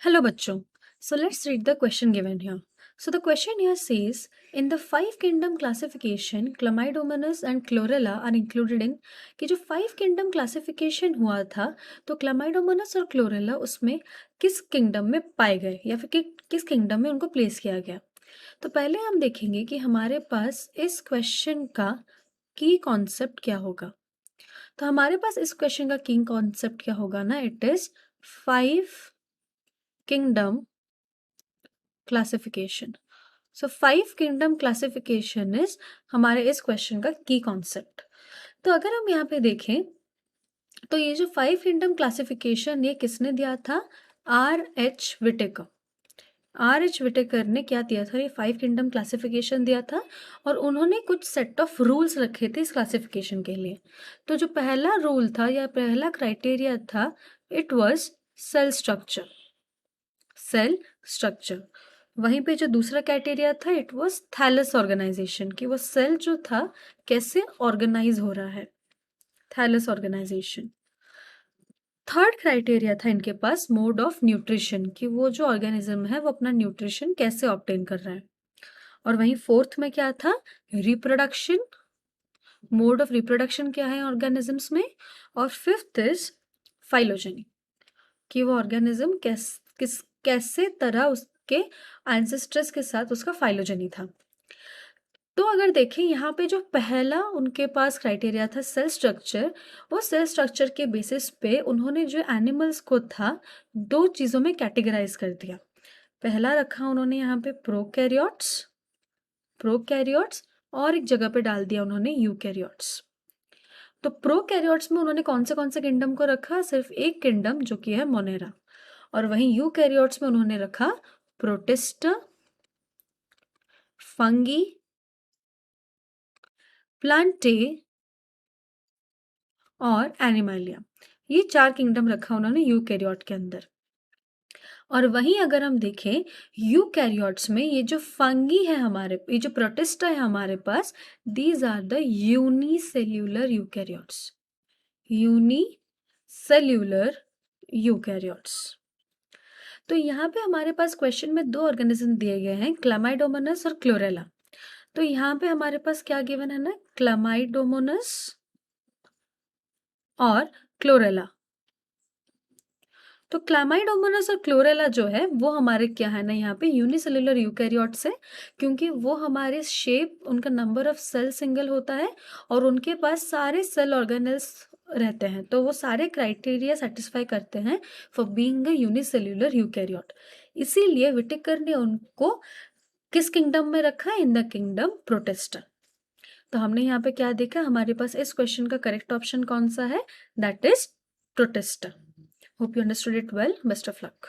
Hello, bachcho. So let's read the question given here. So the question here says, in the five kingdom classification, Chlamydomonas and Chlorella are included in कि जो five kingdom classification हुआ था तो Chlamydomonas और Chlorella उसमें किस kingdom में पाए गए या फिर किस kingdom में उनको place किया गया। तो पहले हम देखेंगे कि हमारे पास इस question का की concept क्या होगा। तो हमारे पास इस question का की concept क्या होगा ना, it is five kingdom classification. So five kingdom classification is हमारे इस क्वेश्चन का की कॉन्सेप्ट। तो अगर हम यहाँ पे देखें तो ये जो फाइव किंगडम क्लासिफिकेशन ये किसने दिया था, R.H. विटेकर। R.H. विटेकर ने क्या दिया था, ये फाइव किंगडम क्लासिफिकेशन दिया था और उन्होंने कुछ सेट ऑफ रूल्स रखे थे इस क्लासिफिकेशन के लिए। तो जो पहला रूल था या पहला क्राइटेरिया था, it was cell structure. Cell structure. वहीं पे जो दूसरा क्राइटेरिया था, इट वाज थैलस ऑर्गेनाइजेशन, कि वो सेल जो था कैसे ऑर्गेनाइज हो रहा है, थैलस ऑर्गेनाइजेशन। थर्ड क्राइटेरिया था इनके पास मोड ऑफ न्यूट्रिशन, कि वो जो ऑर्गेनिज्म है वो अपना न्यूट्रिशन कैसे ऑब्टेन कर रहा है। और वहीं फोर्थ में क्या था, रिप्रोडक्शन, मोड ऑफ रिप्रोडक्शन क्या है ऑर्गेनिजम्स में। और फिफ्थ इज फाइलोजेनी, कि वो ऑर्गेनिज्म कैसे तरह उसके एंसेस्टर्स के साथ उसका फाइलोजेनी था। तो अगर देखें यहाँ पे जो पहला उनके पास क्राइटेरिया था सेल स्ट्रक्चर, वो सेल स्ट्रक्चर के बेसिस पे उन्होंने जो एनिमल्स को था दो चीज़ों में कैटेगराइज कर दिया। पहला रखा उन्होंने यहाँ पे प्रोकैरियोट्स और एक जगह पे डाल दिया उन्होंने यूकैरियोट्स। तो प्रोकैरियोट्स में उन्होंने कौन से किंगडम को रखा, सिर्फ एक किंगडम जो कि है मोनेरा। और वहीं यूकैरियोट्स में उन्होंने रखा प्रोटिस्टा, फंगी, प्लांटे और एनिमलिया। ये चार किंगडम रखा उन्होंने यूकैरियोट के अंदर। और वहीं अगर हम देखें यूकैरियोट्स में ये जो फंगी है हमारे, ये जो प्रोटिस्टा है हमारे पास, these are the unicellular eukaryotes, unicellular eukaryotes. तो यहाँ पे हमारे पास क्वेश्चन में दो ऑर्गेनिज्म दिए गए हैं, क्लामाइडोमोनास और क्लोरेला। तो यहाँ पे हमारे पास क्या गिवन है ना, क्लामाइडोमोनास और क्लोरेला। तो क्लामाइडोमोनास और क्लोरेला जो है वो हमारे क्या है ना, यहाँ पे यूनिसेल्युलर यूकैरियोट्स है, क्योंकि वो हमारे शेप, उनका नंबर ऑफ सेल सिंगल होता है और उनके पास सारे सेल ऑर्गेनेल्स रहते हैं। तो वो सारे क्राइटेरिया सेटिस्फाई करते हैं for being a unicellular eukaryote. इसीलिए विटेकर ने उनको किस किंगडम में रखा, इन द किंगडम प्रोटिस्टा। तो हमने यहाँ पे क्या देखा, हमारे पास इस क्वेश्चन का करेक्ट ऑप्शन कौन सा है, that is protista. Hope you understood it well. Best of luck.